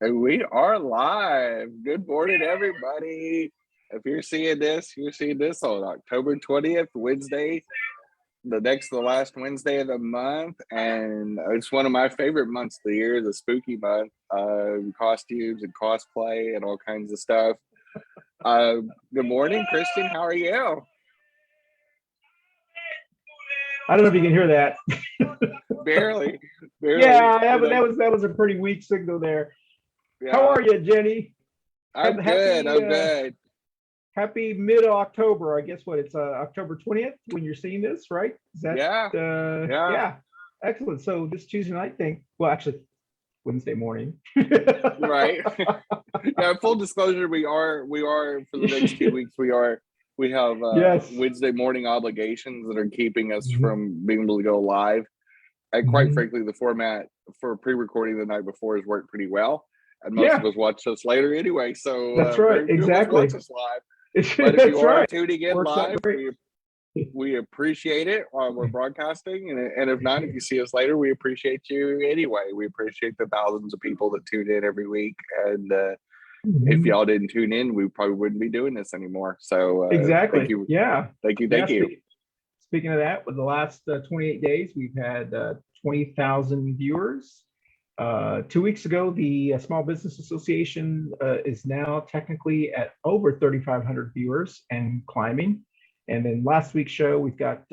And we are live. Good morning, everybody. If you're seeing this on October 20th, Wednesday, the last Wednesday of the month. And it's one of my favorite months of the year, the spooky month, costumes and cosplay and all kinds of stuff. Good morning, Christian. How are you? I don't know if you can hear that. Barely, barely. Yeah, that was a pretty weak signal there. How Yeah, are you, Jenny? I'm good. Happy I'm good. happy mid-October. I guess what it's October 20th when you're seeing this, right? Is that Yeah, yeah. yeah. Excellent. So this Tuesday night thing, well actually Wednesday morning. Right. Yeah, full disclosure, we are for the next 2 weeks we have Yes. Wednesday morning obligations that are keeping us Mhm. from being able to go live. And quite Mhm. frankly, the format for pre-recording the night before has worked pretty well. And most of Yeah, us watch us later anyway, so that's right. very few of us watch Exactly. us live. But if you That's are right. tuning in Works out live, great. we appreciate it while we're broadcasting, and if not, if you see us later, we appreciate you anyway. We appreciate the thousands of people that tune in every week, and if Mhm. y'all didn't tune in, we probably wouldn't be doing this anymore. So thank Exactly. you, Yeah. thank you, Yeah. thank you. Speaking of that, with the last 28 days, we've had 20,000 viewers. 2 weeks ago, the Small Business Association is now technically at over 3,500 viewers and climbing. And then last week's show, we've got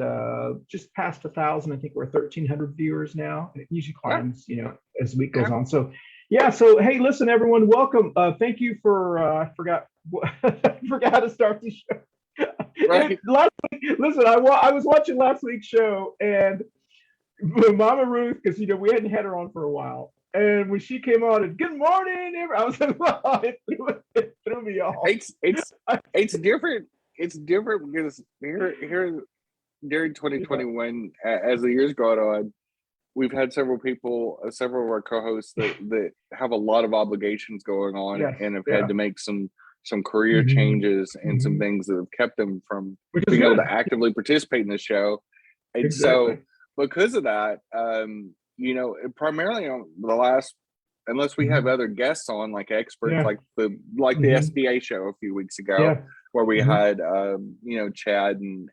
just past 1,000. I think we're 1,300 viewers now. And it usually Yeah, climbs, as the week goes yeah, on. So, yeah. So, hey, listen, everyone, welcome. Thank you for. I forgot. I forgot how to start the show. right. Last week, listen, I was watching last week's show and Mama Ruth, because we hadn't had her on for a while, and when she came on and good morning, I was like, well, it threw me off. It's it's it's different. It's different because here during Yeah, 2021, as the years gone on, we've had several of our co-hosts that have a lot of obligations going on yes, and have had yeah, to make some career hmm changes and some hmm things that have kept them from which is being able to good. actively participate in the show. And so Exactly. because of that, primarily on the last, unless we have Hmm. other guests on like experts Yeah. like the Hmm. SBA show a few weeks ago, Yeah. where we Hmm. had Chad and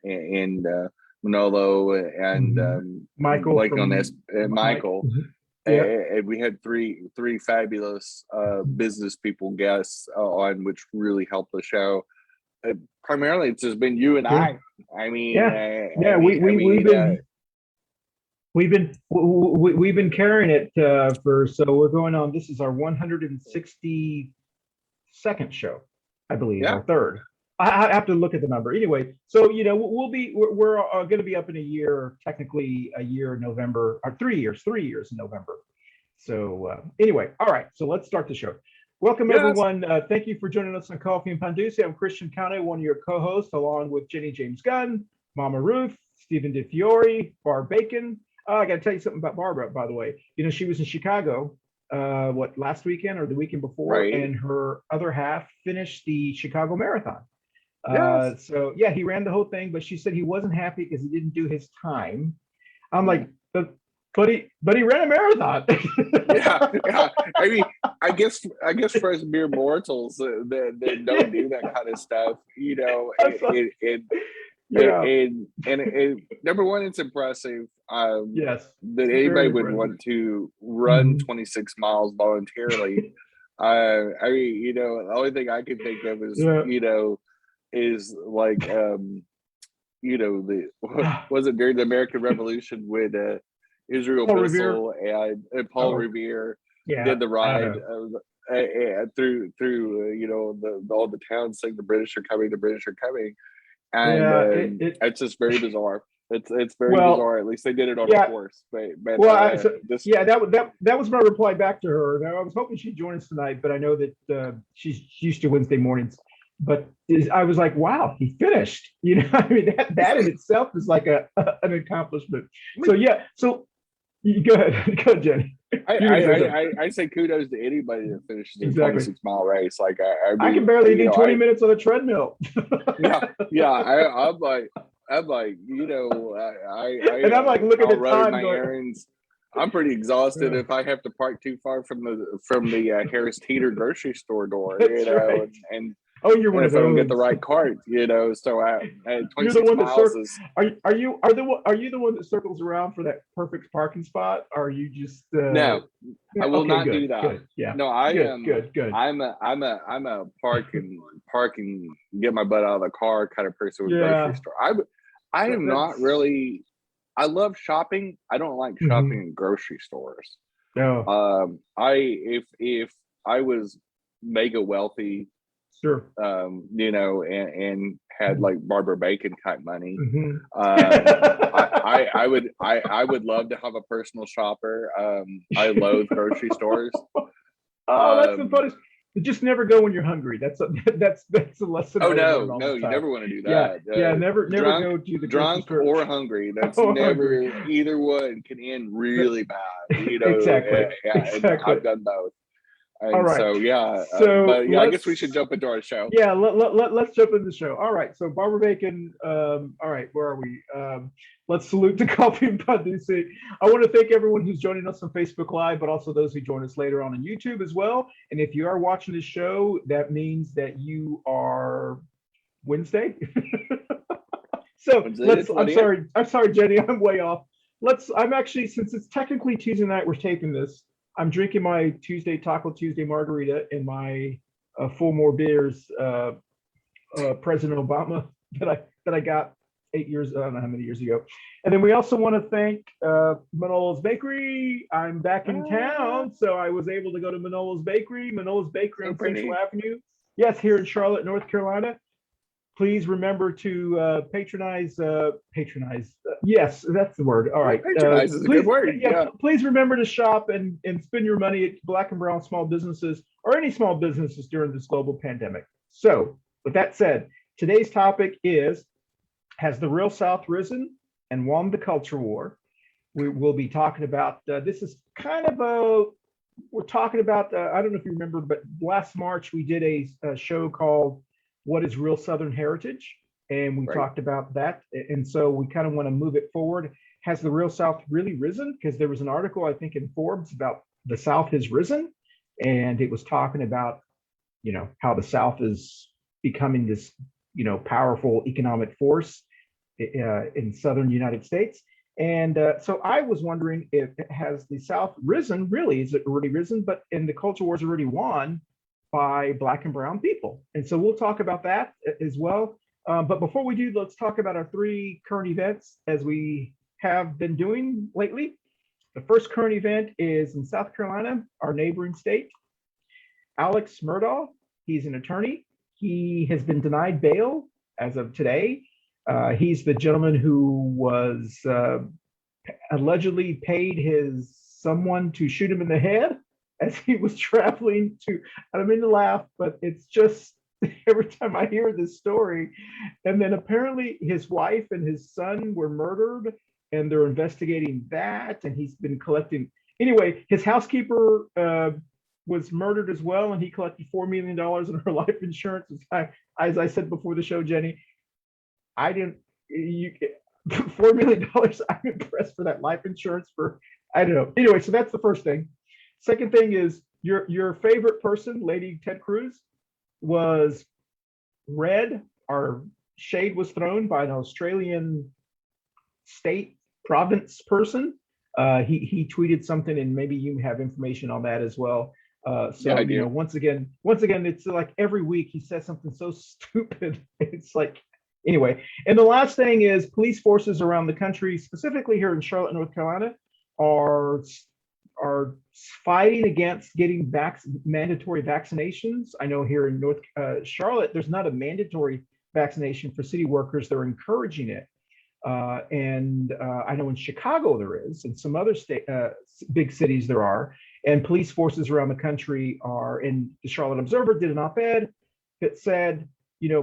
Manolo and Hmm. Michael blanking on from this Mike. Michael, Mhm. Yeah. and we had three fabulous business people guests on, which really helped the show. Primarily, it's just been you and Yeah. I. I mean, Yeah. I Yeah. mean, I We've mean, been we've been carrying it for, so we're going on. This is our 162nd show, I believe, yeah, or third. I have to look at the number anyway. So we're going to be up in a year, technically a year in November, or 3 years in November. So anyway, all right. So let's start the show. Welcome yes, everyone. Thank you for joining us on Coffee and Pan Dulce. I'm Christian Count, one of your co-hosts, along with Jenny-Jaymes Gunn, Mama Ruth, Stephen DeFiore, Barb Bacon. I got to tell you something about Barbara, by the way. She was in Chicago, last weekend or the weekend before, right, and her other half finished the Chicago Marathon. yes, So yeah, he ran the whole thing, but she said he wasn't happy because he didn't do his time. I'm yeah, like, but he ran a marathon. yeah, yeah. I mean, I guess for us mere mortals that don't do that kind of stuff, That's like, yeah, number one, it's impressive yes, that anybody very would impressive. want to run Mhm. 26 miles voluntarily. I mean, the only thing I can think of Yeah. is like, the was it during the American Revolution when Israel Paul Revere. Bissell and Paul Oh, Revere did yeah, the I don't ride know. through all the towns saying the British are coming, the British are coming, and Yeah, it it's just very bizarre. It's very well, bizarre. At least they did it on a yeah, horse, but well, this yeah, that was my reply back to her. Now, I was hoping she'd join us tonight, but I know that she's used to Wednesday mornings. But I was like, wow, he finished. I mean, that in itself is like an accomplishment. So yeah, so go ahead, go ahead, Jenny. I, You're I, gonna say I, something. I say kudos to anybody that finishes a Exactly. 26-mile race. Like I I can mean, barely do 20 minutes on a treadmill. yeah, yeah. I'm like, I'm like, And I'm like looking I'll at run time my going, errands. I'm pretty exhausted if I have to park too far from the Harris Teeter grocery store door, That's right. and Oh, you're one if of I don't get the those. right cart, so You're the 26 one that miles is are you the one that circles around for that perfect parking spot? Or are you just no. I will okay, not good, do that. good, yeah. No, I Good, am. good. I'm a park and get my butt out of the car kind of person with grocery Yeah. store. I am not That's really. I love shopping. I don't like shopping in grocery stores. no, If I was mega wealthy, sure. and had like Barbara Bacon type money, Mhm. I would love to have a personal shopper. I loathe grocery stores. Oh, that's the Um, funniest. You just never go when you're hungry. That's a that's a lesson I oh learned all no, the you time. never want to do Yeah, that. yeah. Never Drunk, go to the grocery drunk store. or hungry. That's Oh, never hungry. either one can end really bad. Exactly, And exactly. I've done both. All And right. so yeah, So but yeah, I guess we should jump into our show. yeah, let's jump into the show. All right. So Barbara Bacon. All right, where are we? Let's salute to Coffee Pan Dulce. I want to thank everyone who's joining us on Facebook Live, but also those who join us later on YouTube as well. And if you are watching this show, that means that you are Wednesday. So Wednesday the I'm 20th. sorry, Jenny, I'm way off. I'm actually, since it's technically Tuesday night, we're taping this. I'm drinking my Taco Tuesday margarita and my Full More Beers President Obama that I got 8 years, I don't know how many years ago. And then we also want to thank Manolo's Bakery. I'm back in town, so I was able to go to Manolo's Bakery on Central Avenue. Yes, here in Charlotte, North Carolina. Please remember to patronize. Yes, that's the word. All right. Patronize is a good word. Yeah. Please remember to shop and spend your money at Black and Brown small businesses or any small businesses during this global pandemic. So, with that said, today's topic is: has the real South risen and won the culture war? We will be talking about. This is kind of a. We're talking about. I don't know if you remember, but last March we did a show called "What is Real Southern Heritage?" and we talked about that. And so we kind of want to move it forward. Has the real South really risen? Because there was an article, I think, in Forbes about the South has risen, and it was talking about, how the South is becoming this, powerful economic force in Southern United States. And so I was wondering, if has the South risen? Really, is it already risen? But in the culture wars already won by Black and brown people. And so we'll talk about that as well. But before we do, let's talk about our 3 current events as we have been doing lately. The first current event is in South Carolina, our neighboring state. Alex Murdaugh, he's an attorney. He has been denied bail as of today. He's the gentleman who was allegedly paid someone to shoot him in the head as he was traveling to, I don't mean to laugh, but it's just every time I hear this story. And then apparently his wife and his son were murdered and they're investigating that. And he's been collecting, anyway, his housekeeper was murdered as well. And he collected $4 million in her life insurance. As I said before the show, Jenny, $4 million, I'm impressed for that life insurance I don't know. Anyway, so that's the first thing. Second thing is your favorite person, Lady Ted Cruz, was read or shade was thrown by an Australian state province person. He tweeted something, and maybe you have information on that as well. Yeah, once again, it's like every week he says something so stupid. It's like, anyway. And the last thing is police forces around the country, specifically here in Charlotte, North Carolina, are fighting against getting mandatory vaccinations. I know here in North Charlotte, there's not a mandatory vaccination for city workers. They're encouraging it. And I know in Chicago there is, and some other big cities there are. And police forces around the country are, and the Charlotte Observer did an op-ed that said,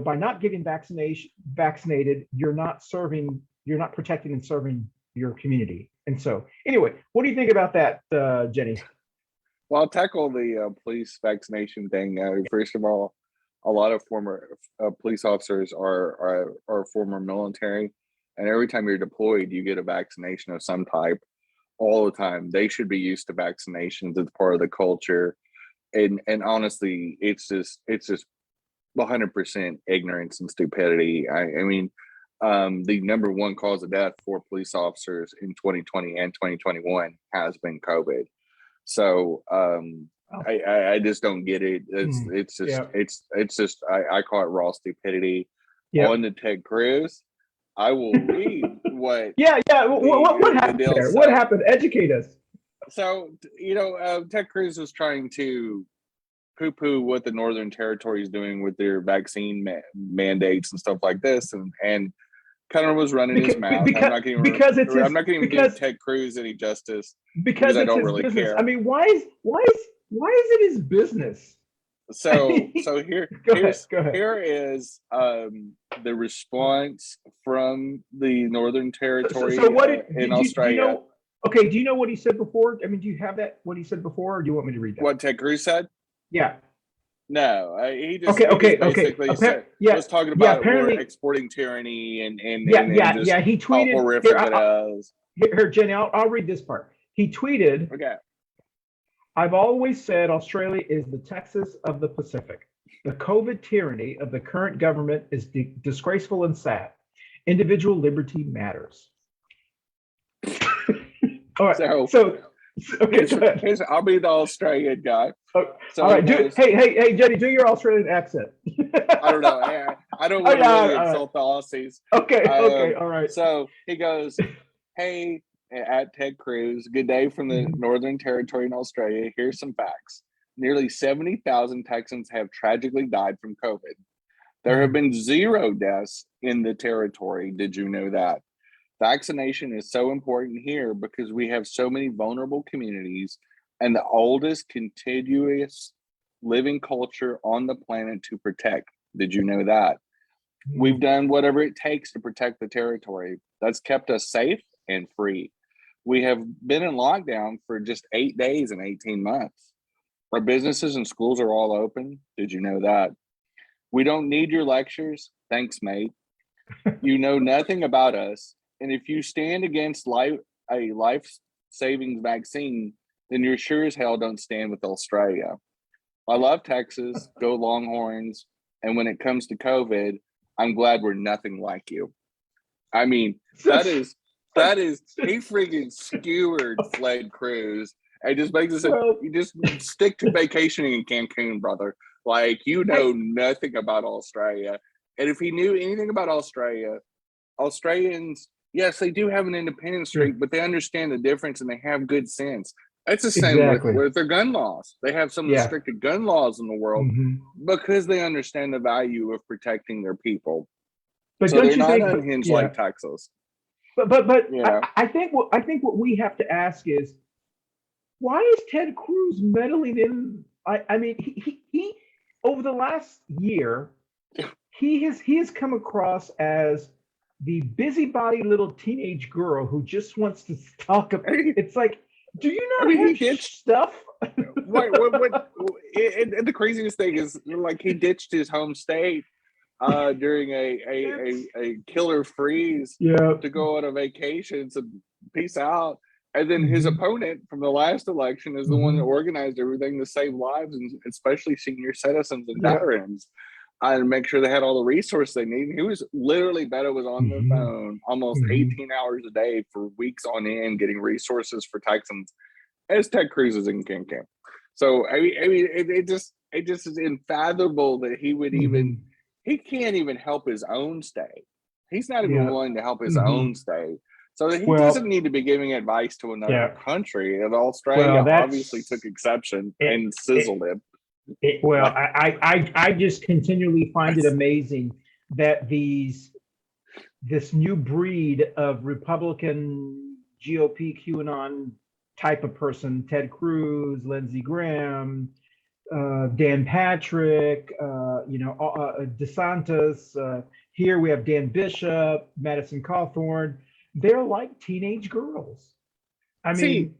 by not getting vaccinated, you're not protecting and serving your community. And so, anyway, what do you think about that, Jenny? Well, I'll tackle the police vaccination thing. First of all, a lot of former police officers are former military, and every time you're deployed, you get a vaccination of some type. all the time. They should be used to vaccinations. It's part of the culture. And honestly, it's just 100% ignorance and stupidity. I mean, the number one cause of death for police officers in 2020 and 2021 has been COVID. So I just don't get it. I call it raw stupidity. Yep. On to Ted Cruz, I will read what. What happened there? What happened? Educate us. So Ted Cruz was trying to poo-poo what the Northern Territory is doing with their vaccine mandates and stuff like this, and kind of was running his mouth. I'm not going to give Ted Cruz any justice because I don't really care. I mean, why is it his business? So here is the response from the Northern Territory in Australia. Do you know what he said before? I mean, do you have that, what he said before, or do you want me to read that? What Ted Cruz said? Yeah. No, he just basically was talking about we're exporting tyranny and he tweeted how horrific it is. Here, Jenny, I'll read this part. He tweeted, okay. I've always said Australia is the Texas of the Pacific. The COVID tyranny of the current government is disgraceful and sad. Individual liberty matters. All right. So I'll be the Australian guy. So all right. Hey, Jenny, do your Australian accent. I don't know. I don't want to really insult the Aussies. Okay. All right. So he goes, hey, at Ted Cruz, good day from the Northern Territory in Australia. Here's some facts. Nearly 70,000 Texans have tragically died from COVID. There have been 0 deaths in the territory. Did you know that? Vaccination is so important here because we have so many vulnerable communities and the oldest continuous living culture on the planet to protect. Did you know that? We've done whatever it takes to protect the territory. That's kept us safe and free. We have been in lockdown for just 8 days and 18 months. Our businesses and schools are all open. Did you know that? We don't need your lectures. Thanks, mate. You know nothing about us. And if you stand against a life-saving vaccine, then you're sure as hell don't stand with Australia. I love Texas. Go Longhorns. And when it comes to COVID, I'm glad we're nothing like you. I mean, that is he freaking skewered Ted Cruz. It just makes us you just stick to vacationing in Cancun, brother. Like, you know nothing about Australia. And if he knew anything about Australia, Australians, yes, they do have an independence streak, but they understand the difference and they have good sense. It's the same with their gun laws. They have some of the strictest gun laws in the world because they understand the value of protecting their people. But so they're not unhinged like Texas. But yeah. I think what we have to ask is, why is Ted Cruz meddling in? I mean, he over the last year, he has come across as the busybody little teenage girl who just wants to talk about. It's like, do you not have stuff? What? And the craziest thing is, like, he ditched his home state during a killer freeze to go on a vacation. So peace out. And then his opponent from the last election is the one that organized everything to save lives, and especially senior citizens and veterans, and make sure they had all the resources they need. He was literally, Beto was on the phone almost 18 hours a day for weeks on end, getting resources for Texans, as Ted Cruz is in Cancun. So I mean, it just is unfathomable that he would even. He can't even help his own state. He's not even willing to help his own state. So he doesn't need to be giving advice to another country. And Australia obviously took exception and sizzled him. I just continually find it amazing that this new breed of Republican GOP QAnon type of person, Ted Cruz, Lindsey Graham, Dan Patrick, DeSantis. Here we have Dan Bishop, Madison Cawthorn. They're like teenage girls. I mean,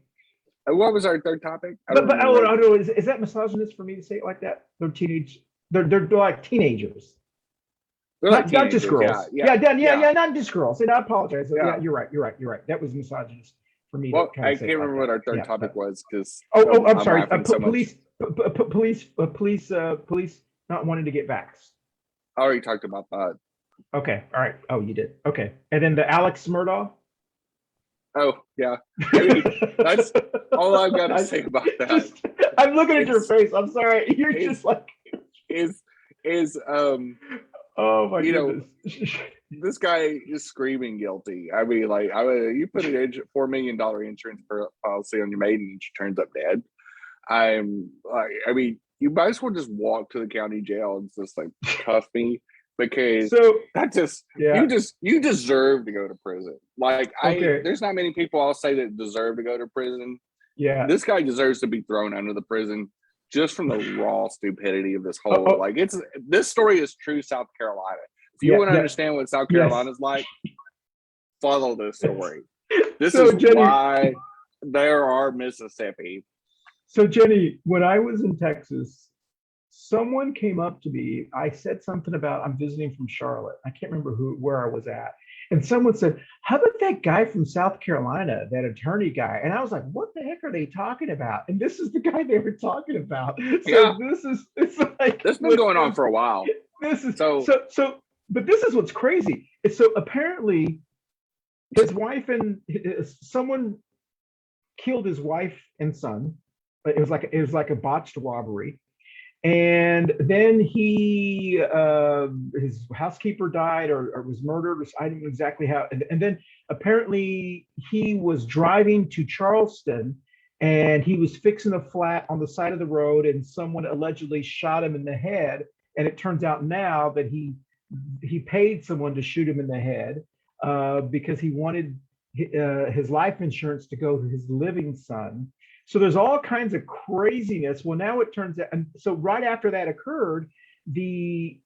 what was our third topic? I don't know. Is that misogynist for me to say it like that? They're teenage. They're like teenagers. They're like not just girls. Not just girls. And I apologize. Yeah, you're right. That was misogynist. for me to Well, kind I of say can't it like remember what that. our third Yeah, topic but- was because I'm sorry. laughing so much. Police not wanting to get vaxxed. I already talked about that. Okay, all right. Oh, you did. Okay, and then the Alex Murdaugh. Oh yeah, I mean that's all I've got to say about that. I'm looking at your It's- face. I'm sorry. You're it's- just like, Is oh my you know, goodness. this guy is screaming guilty. I mean, like, you put an $4 million insurance policy on your maid and she turns up dead. I'm like, I mean, you might as well just walk to the county jail and just like cuff me because So that just yeah, you deserve to go to prison. Like Okay. there's not many people I'll say that deserve to go to prison. yeah. This guy deserves to be thrown under the prison just from the raw stupidity of this whole. Like this story is true South Carolina. If you want to understand what South Carolina's like, follow this story. This So, is Jenny, why there are Mississippi. So Jenny, when I was in Texas, someone came up to me. I said something about I'm visiting from Charlotte. I can't remember where I was at. And someone said, how about that guy from South Carolina, that attorney guy? And I was like, what the heck are they talking about? And this is the guy they were talking about. So it's like this has been going on for a while. This is so but this is what's crazy. So apparently his wife and someone killed his wife and son. It was like a botched robbery. And then his housekeeper died or was murdered. I don't know exactly how. And then apparently he was driving to Charleston and he was fixing a flat on the side of the road and someone allegedly shot him in the head. And it turns out now that he paid someone to shoot him in the head because he wanted his life insurance to go to his living son. So there's all kinds of craziness. Well, now it turns out, and so right after that occurred, the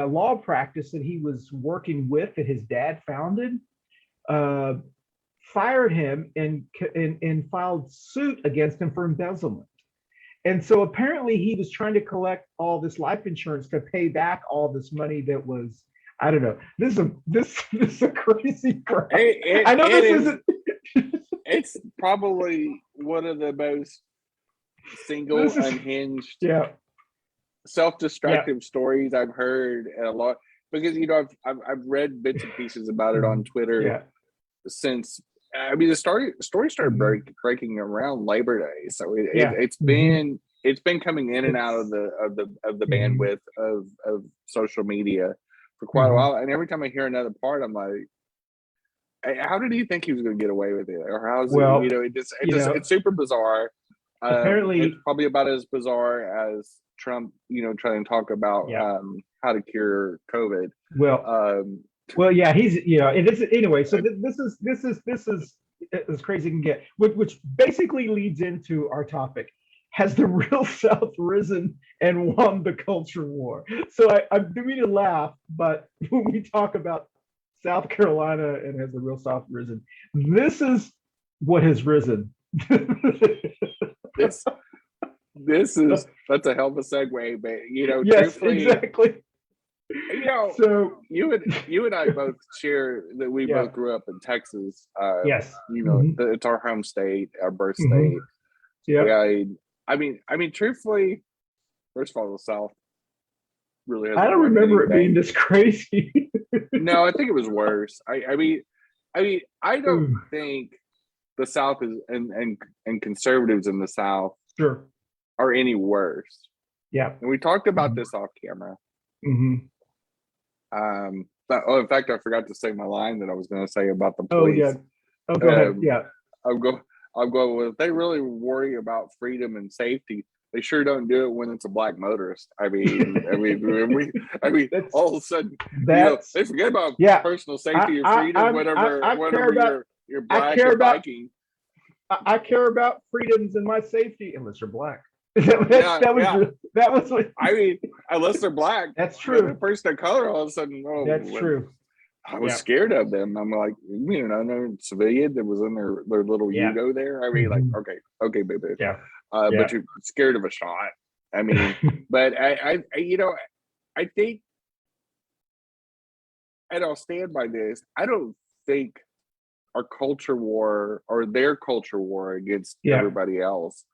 law practice that he was working with that his dad founded fired him and filed suit against him for embezzlement. And so apparently he was trying to collect all this life insurance to pay back all this money that was, I don't know. This is a crazy crap. I know this isn't. It's probably one of the most unhinged, self-destructive stories I've heard in a lot. Because I've read bits and pieces about it on Twitter since. I mean, the story started breaking around Labor Day, so it's been coming in and out of the bandwidth of social media for quite a while. And every time I hear another part, I'm like, how did he think he was going to get away with it, or how's it's super bizarre. Apparently, it's probably about as bizarre as Trump, trying to talk about how to cure COVID. Well, yeah, he's it is anyway. So this is as crazy as can get, which basically leads into our topic. Has the real South risen and won the culture war? So I'm doing to laugh, but when we talk about South Carolina and has the real South risen, this is what has risen. That's a hell of a segue, but yes, exactly. So you and I both share that we both grew up in Texas. Yes, it's our home state, our birth state. Yeah, I mean, truthfully, first of all, the South really. I don't remember it being this crazy. No, I think it was worse. I mean, I don't think the South is and conservatives in the South are any worse. Yeah, and we talked about this off camera. But, in fact, I forgot to say my line that I was going to say about the police. Go ahead. Yeah, I'm going with, if they really worry about freedom and safety, they sure don't do it when it's a black motorist. I mean, all of a sudden, they forget about personal safety or freedom whenever you're black or biking. I care about freedoms and my safety unless you're black. That was what I mean, unless they're black. That's true. A person of color, all of a sudden, that's true. I was scared of them. I'm like, no civilian that was in their little Yugo there. I mean, like, okay, baby. Yeah. But you're scared of a shot. I mean, but I think, and I'll stand by this. I don't think our culture war or their culture war against Yeah. everybody else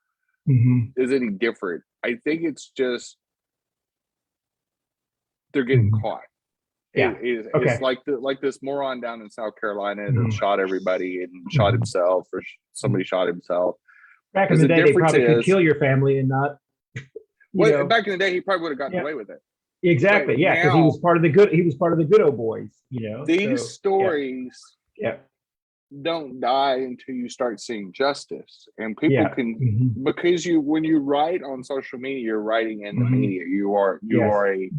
Mhm. is any different. I think it's just they're getting Mhm. caught. Yeah. Okay. It's like this moron down in South Carolina that Mhm. shot everybody and shot Mhm. himself, or somebody shot himself. Back in Because the the day, they difference probably could is, kill your family and not, you well, know. back in the day, he probably would have gotten Yeah. away with it. But Exactly. Yeah, because he was now, part of the good. He was part of the good old boys. You know. these So yeah. stories Yeah. don't die until you start seeing justice. And people Yeah. can, Mhm. because when you write on social media, you're writing in the Mhm. media. You are Yes. a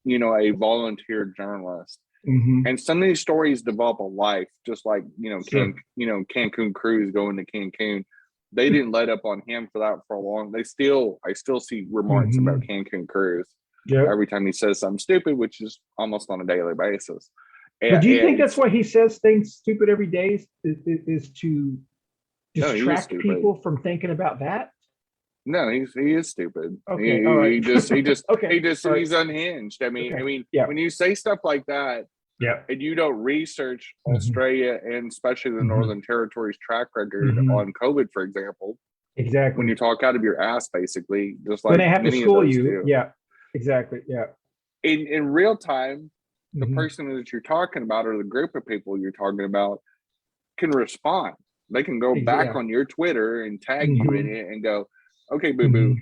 a volunteer journalist. Mhm. And some of these stories develop a life, just like Sure. Cancun cruise going to Cancun. They didn't let up on him for that for a long. I still see remarks about Mhm. Cancun cruise Yep. every time he says something stupid, which is almost on a daily basis. But And do you think that's it's why he says things stupid every day is to no, he is distract stupid. people from thinking about that? No, he is stupid. Okay. All right. Okay. All right. He's unhinged. Okay. I mean, Yeah. when you say stuff like that, Yeah. and you don't research Mhm. Australia and especially the Mhm. Northern Territory's track record Mhm. on COVID, for example, when Exactly. you talk out of your ass, basically, just Then like they have to many of school those you. do, Yeah. Exactly. Yeah. in real time, the Mhm. person that you're talking about or the group of people you're talking about can respond. They can go back Yeah. on your Twitter and tag you in Mhm. it and go, "Okay, boo boo, Mhm.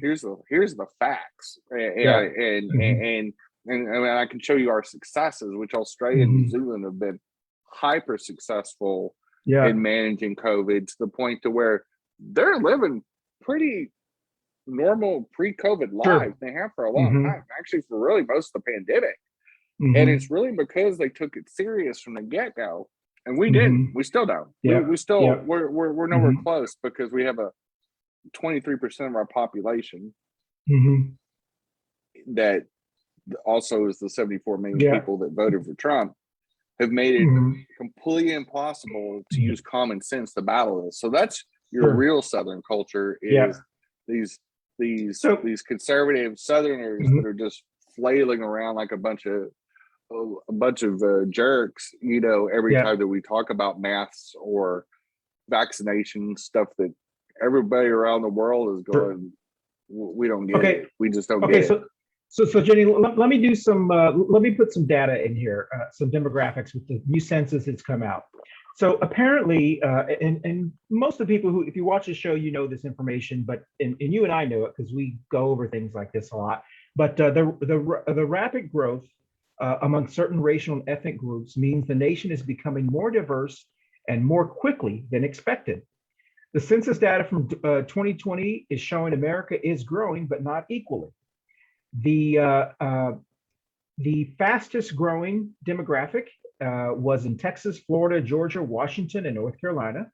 here's the facts," Yeah. Mhm. and I can show you our successes, which Australia and New Mhm. Zealand have been hyper successful Yeah. in managing COVID to the point to where they're living pretty normal pre-COVID Sure. lives. They have for a long Mhm. time, actually, for really most of the pandemic. And it's Mhm. really because they took it serious from the get-go. And we didn't. Mhm. We still don't. Yeah. We still Yeah. we're nowhere Mhm. close because we have a 23% of our population Mhm. that also is the 74 million Yeah. people that voted for Trump have made it Mhm. completely impossible to Mhm. use common sense to battle this. So that's your Sure. real Southern culture Yeah. is these So. these conservative Southerners Mhm. that are just flailing around like a bunch of jerks, every Yeah. time that we talk about masks or vaccination stuff that everybody around the world is Sure. going, we don't get Okay. it. We just don't Okay. get it. So Jenny, let me do some. Let me put some data in here, some demographics with the new census that's come out. So apparently, and most of the people who, if you watch the show, you know this information, but and you and I know it because we go over things like this a lot. But the rapid growth among certain racial and ethnic groups means the nation is becoming more diverse and more quickly than expected. The census data from 2020 is showing America is growing, but not equally. The the fastest growing demographic was in Texas, Florida, Georgia, Washington, and North Carolina.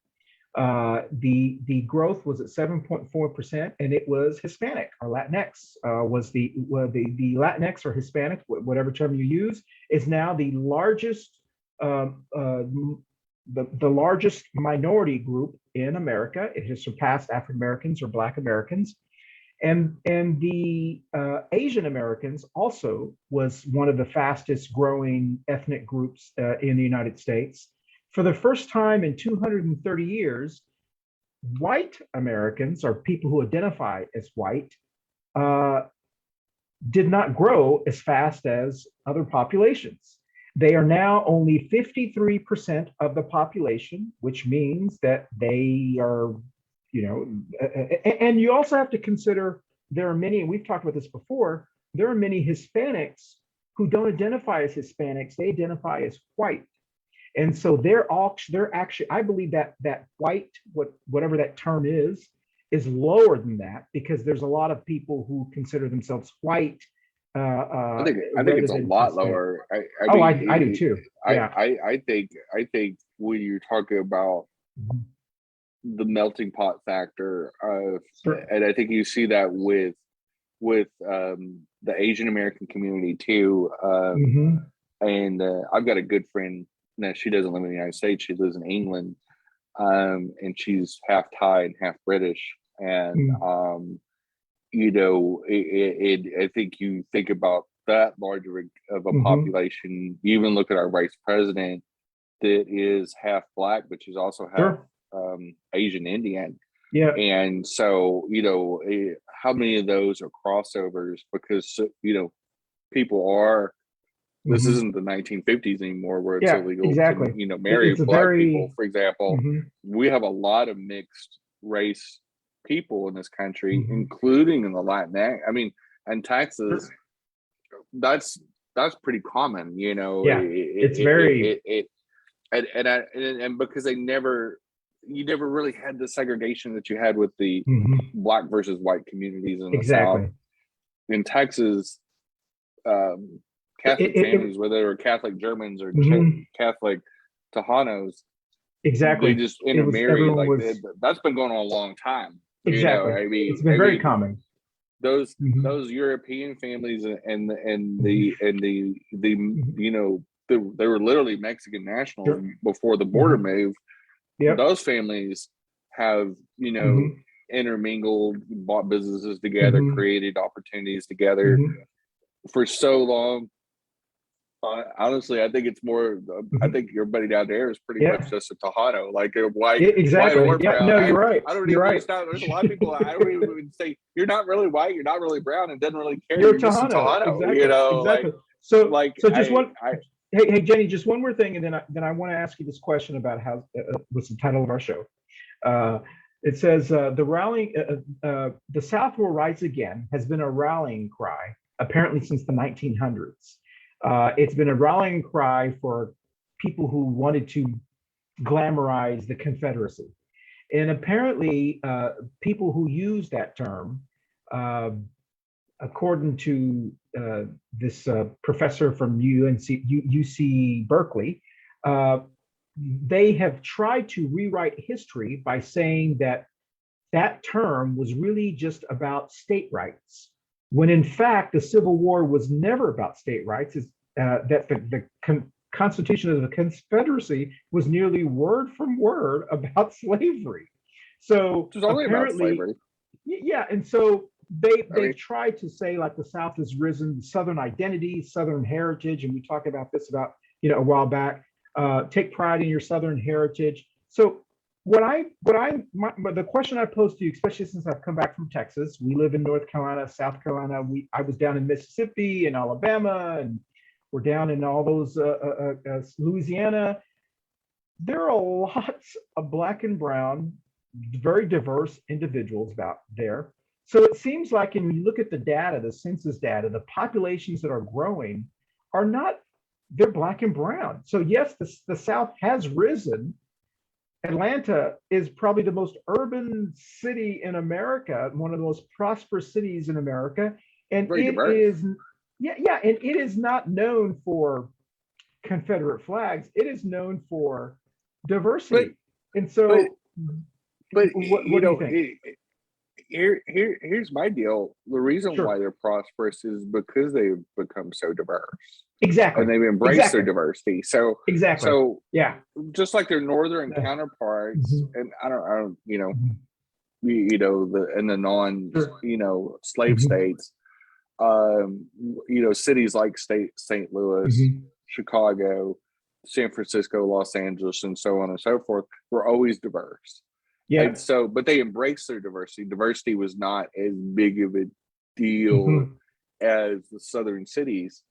The growth was at 7.4%, and it was Hispanic or Latinx was the Latinx or Hispanic, whatever term you use, is now the largest the largest minority group in America. It has surpassed African Americans or Black Americans. And the Asian Americans also was one of the fastest growing ethnic groups in the United States. For the first time in 230 years, white Americans, or people who identify as white, uh, did not grow as fast as other populations. They are now only 53% of the population, which means that they are, and you also have to consider there are many, and we've talked about this before, there are many Hispanics who don't identify as Hispanics, they identify as white. And so they're actually, I believe that white, whatever that term is lower than that because there's a lot of people who consider themselves white I think rather it's a than lot Hispanic. lower. I do too. Yeah. I think when you're talking about Mhm. the melting pot factor of, Sure. and I think you see that with the Asian American community too. Mhm. And I've got a good friend. Now she doesn't live in the United States; she lives in England, and she's half Thai and half British. And Mhm. I think you think about that larger of a Mhm. population. You even look at our vice president. that is half Black, but she's also half Asian Indian. Yeah. And so, how many of those are crossovers? Because, people are, this isn't the 1950s anymore where it's illegal to, marry Black people, for example. We have a lot of mixed race people in this country, including in the LatinX. I mean, in Texas, that's pretty common, it's very and because you never really had the segregation that you had with the Black versus white communities in the South. In Texas, Catholic families, whether they were Catholic Germans or Catholic Tejanos, they just intermarried. That's been going on a long time. I mean, it's been very common. Those European families and the they were literally Mexican nationals before the border move. Those families have intermingled, bought businesses together, created opportunities together for so long. Honestly, I think it's more. I think everybody down there is pretty much just a Tejano, like a white, white or brown. No, you're right. I don't even understand. There's a lot of people. I don't even say you're not really white, you're not really brown, and doesn't really care. You're just a Tejano, Exactly. So just one. Hey, Jenny, just one more thing, and then I want to ask you this question about how what's the title of our show. It says the South will rise again has been a rallying cry apparently since the 1900s. It's been a rallying cry for people who wanted to glamorize the Confederacy. And apparently, people who use that term, according to this professor from UC Berkeley, they have tried to rewrite history by saying that term was really just about state rights, when in fact the Civil War was never about state rights. That the Constitution of the Confederacy was nearly word from word about slavery. So it was only about slavery. Yeah, and so they tried to say, like, the South has risen, Southern identity, Southern heritage, and we talked about this a while back. Take pride in your Southern heritage. So the question I pose to you, especially since I've come back from Texas, we live in North Carolina, South Carolina. I was down in Mississippi and Alabama, and we're down in all those Louisiana. There are lots of Black and brown, very diverse individuals out there. So it seems like when you look at the data, the census data, the populations that are growing they're Black and brown. So yes, the South has risen. Atlanta is probably the most urban city in America, one of the most prosperous cities in America. And and it is not known for Confederate flags. It is known for diversity. What do you think? Here's my deal. The reason why they're prosperous is because they've become so diverse. Exactly. And they've embraced their diversity. So yeah, just like their northern counterparts, and I don't the non slave states, cities like St. Louis, Chicago, San Francisco, Los Angeles, and so on and so forth, were always diverse. Yeah. And so, but they embraced their diversity. Diversity was not as big of a deal as the southern cities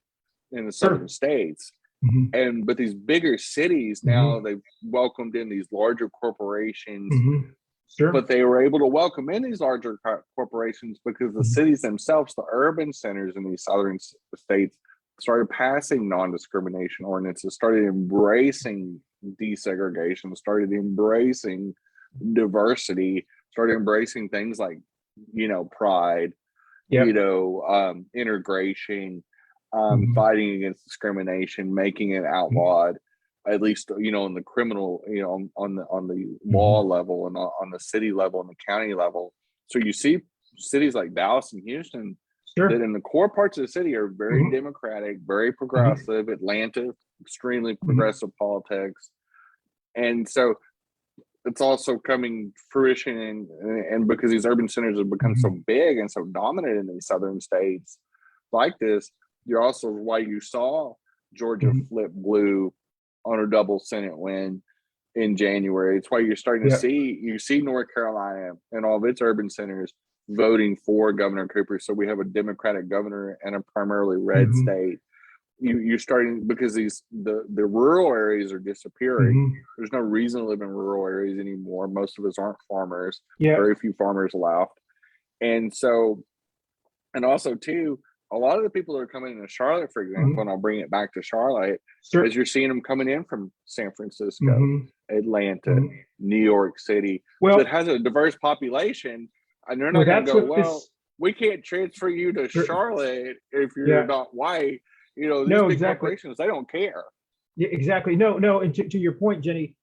in the southern states. But these bigger cities now, they've welcomed in these larger corporations. But they were able to welcome in these larger corporations because the cities themselves, the urban centers in these southern states, started passing non-discrimination ordinances, started embracing desegregation, started embracing diversity, started embracing things like pride, integration, fighting against discrimination, making it outlawed, at least in the criminal, on the law level and on the city level and the county level. So you see cities like Dallas and Houston that in the core parts of the city are very democratic, very progressive. Atlanta, extremely progressive politics. And so it's also coming fruition, and because these urban centers have become so big and so dominant in these southern states like this, you're also why you saw Georgia flip blue on a double Senate win in January. It's why you're starting to see North Carolina and all of its urban centers voting for Governor Cooper. So we have a Democratic governor and a primarily red state. You're starting, because the rural areas are disappearing. There's no reason to live in rural areas anymore. Most of us aren't farmers. Very few farmers left. And so, and also too, a lot of the people that are coming into Charlotte, for example, and I'll bring it back to Charlotte, is you're seeing them coming in from San Francisco, Atlanta, New York City, that has a diverse population, and they're not going to go, we can't transfer you to Charlotte if you're not white. You know, these big corporations, they don't care. Yeah, exactly. No. And to your point, Jenny,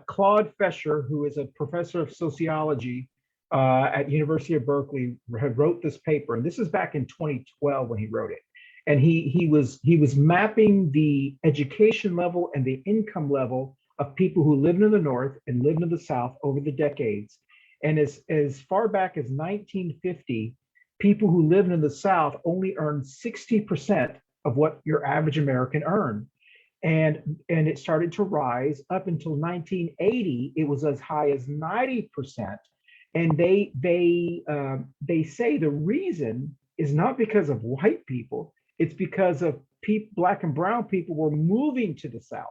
Claude Fesher, who is a professor of sociology at University of Berkeley, wrote this paper, and this is back in 2012 when he wrote it. And he was mapping the education level and the income level of people who lived in the North and lived in the South over the decades. And as far back as 1950, people who lived in the South only earned 60% of what your average American earned. And it started to rise up until 1980. It was as high as 90%. And they say the reason is not because of white people, it's because of Black and brown people were moving to the South.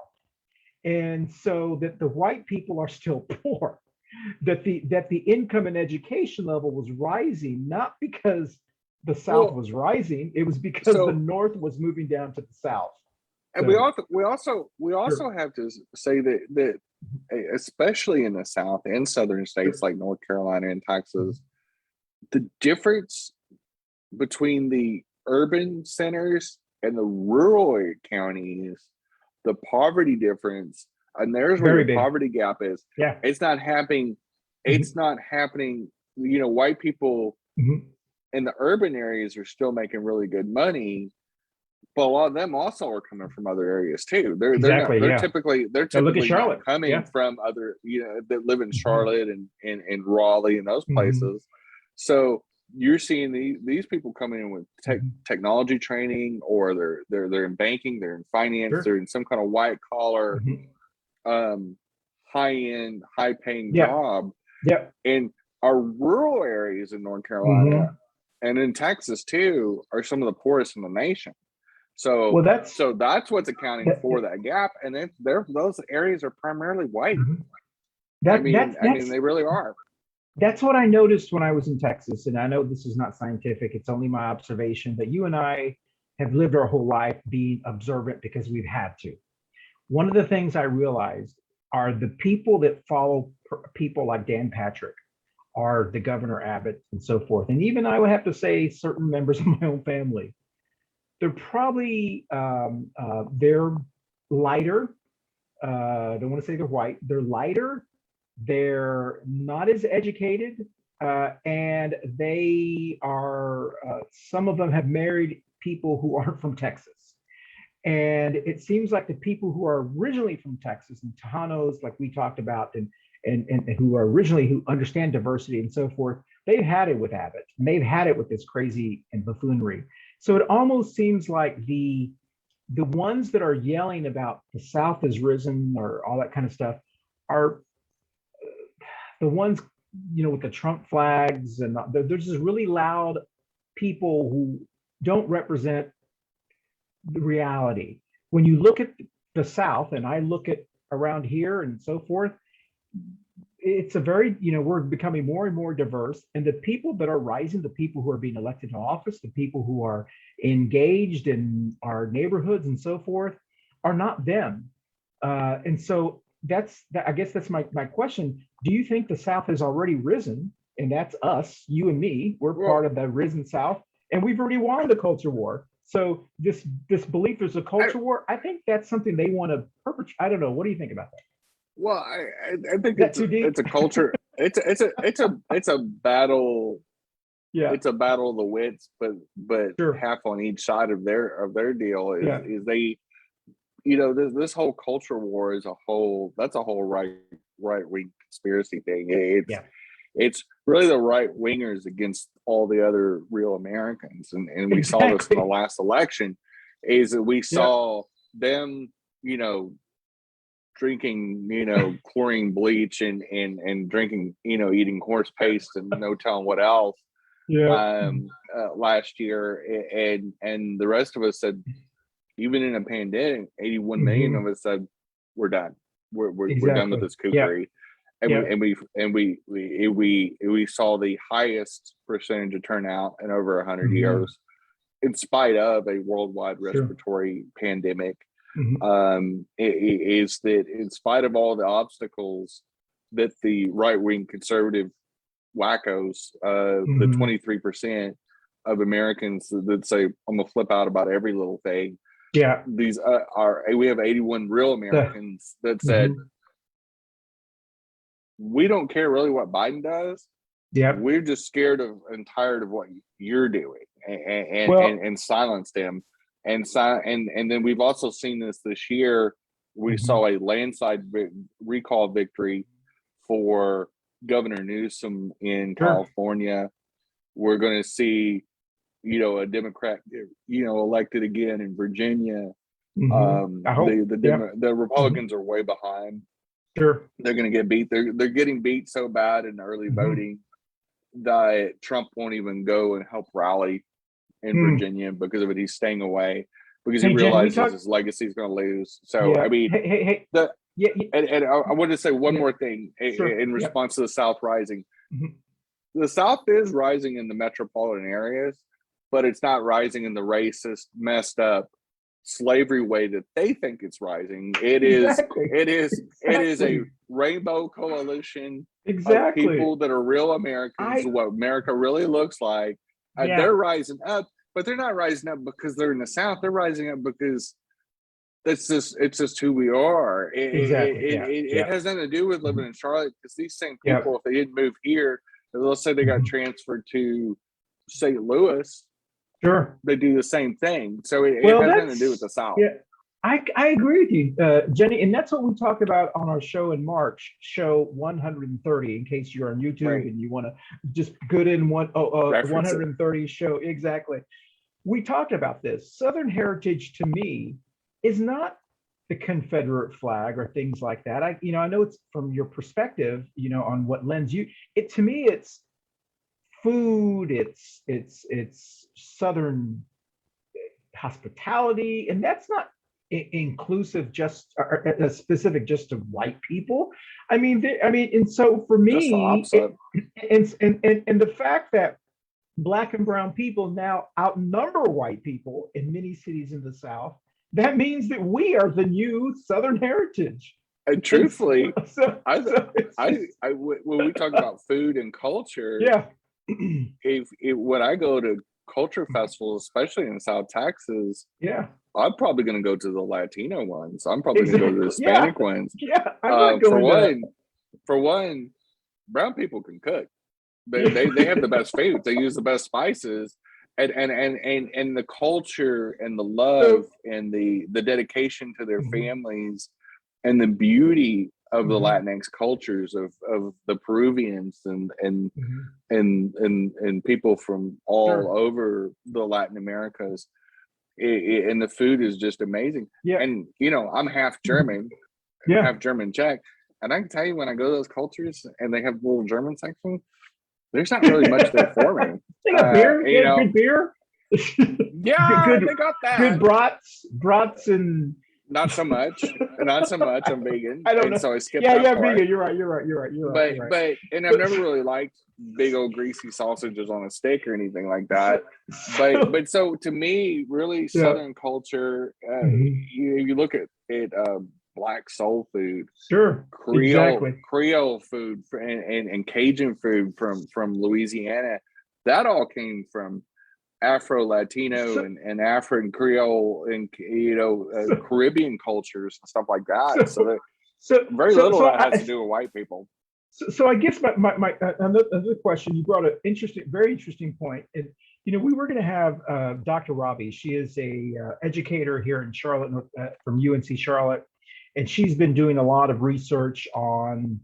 And so that the white people are still poor, that the income and education level was rising, not because the South was rising, it was because the North was moving down to the South. And we also have to say that especially in the South and southern states like North Carolina and Texas, the difference between the urban centers and the rural counties, the poverty difference, and there's where the poverty gap is. It's not happening. It's not happening. You know, white people in the urban areas are still making really good money, but a lot of them also are coming from other areas too. They're typically not coming from other, that live in Charlotte and Raleigh and those places. So you're seeing these people coming in with technology training, or they're in banking, they're in finance, they're in some kind of white collar, high end, high paying job. And our rural areas in North Carolina and in Texas too are some of the poorest in the nation. So that's what's accounting for that gap. And then those areas are primarily white. I mean, they really are. That's what I noticed when I was in Texas. And I know this is not scientific, it's only my observation, but you and I have lived our whole life being observant because we've had to. One of the things I realized are the people that follow people like Dan Patrick, are the Governor Abbott and so forth. And even I would have to say certain members of my own family, they're probably, they're lighter. I don't want to say they're white. They're lighter. They're not as educated. And they are, some of them have married people who aren't from Texas. And it seems like the people who are originally from Texas and Tejanos, like we talked about, and who are originally, who understand diversity and so forth, they've had it with Abbott, and they've had it with this crazy and buffoonery. So it almost seems like the ones that are yelling about the South has risen or all that kind of stuff are the ones, with the Trump flags, and there's just really loud people who don't represent the reality. When you look at the South, and I look at around here and so forth, it's a very, we're becoming more and more diverse, and the people that are rising, the people who are being elected to office, the people who are engaged in our neighborhoods and so forth, are not them. And so I guess that's my question. Do you think the South has already risen? And that's us, you and me, we're part of the risen South, and we've already won the culture war. So this belief there's a culture war, I think that's something they want to perpetrate. I don't know. What do you think about that? Well, I think it's a culture. It's a battle. Yeah, it's a battle of the wits, but half on each side of their deal is they, this whole culture war is that's a whole right wing conspiracy thing. It's really the right wingers against all the other real Americans, and we saw this in the last election. Is that we saw them, drinking, chlorine bleach and drinking, eating horse paste and no telling what else. Yeah. Last year, and the rest of us said, even in a pandemic, 81 million of us said, we're done. We're done with this cookery. And we saw the highest percentage of turnout in over 100 years, in spite of a worldwide respiratory pandemic. Is that in spite of all the obstacles that the right-wing conservative wackos, the 23% of Americans that say, I'm gonna flip out about every little thing. Yeah. These we have 81 real Americans that said, we don't care really what Biden does. Yeah. We're just scared of and tired of what you're doing, and silenced him. And then we've also seen this year. We saw a landslide recall victory for Governor Newsom in California. We're going to see, a Democrat, elected again in Virginia. The Republicans are way behind. Sure. They're going to get beat. They're getting beat so bad in early voting that Trump won't even go and help rally in Virginia because of it. He's staying away because he realizes his legacy is going to lose. So, I mean, and I want to say one more thing in response to the South rising. The South is rising in the metropolitan areas, but it's not rising in the racist, messed up slavery way that they think it's rising. It is a rainbow coalition of people that are real Americans, what America really looks like. They're rising up, but they're not rising up because they're in the South. They're rising up because it's just who we are. It has nothing to do with living in Charlotte, because these same people, if they didn't move here, let's say they got transferred to St. Louis, they do the same thing. So it has nothing to do with the South. Yeah, I agree with you, Jenny, and that's what we talked about on our show in March, show 130. In case you're on YouTube and you want to just good in 130 show exactly. We talked about this. Southern heritage to me is not the Confederate flag or things like that. I know it's from your perspective, on what lends you. To me, it's food. It's Southern hospitality, and that's not inclusive just or specific just to white people. And so for me, and the fact that Black and brown people now outnumber white people in many cities in the South, that means that we are the new Southern heritage. And truthfully, when we talk about food and culture, when I go to culture festivals, especially in South Texas, I'm probably going to go to the Latino ones. I'm probably going to go to the Hispanic ones. For one, brown people can cook. They have the best food. They use the best spices, and the culture and the love and the dedication to their families and the beauty of the Latinx cultures of the Peruvians and people from all over the Latin Americas. And the food is just amazing. And I'm half German, half German Czech, and I can tell you, when I go to those cultures and they have little German section, there's not really much there for me. They got beer, good beer. They got that. Good brats and not so much. I'm vegan. I don't know. So I skipped that part. Vegan. You're right. But and I've never really liked big old greasy sausages on a stick or anything like that. But so to me, really Southern culture, you look at Black soul food, Creole food, and Cajun food from Louisiana. That all came from Afro Latino and Afro and Creole and Caribbean cultures and stuff like that. So very little that has to do with white people. So I guess my another question, you brought an very interesting point. And we were going to have Dr. Robbie. She is a educator here in Charlotte from UNC Charlotte. And she's been doing a lot of research on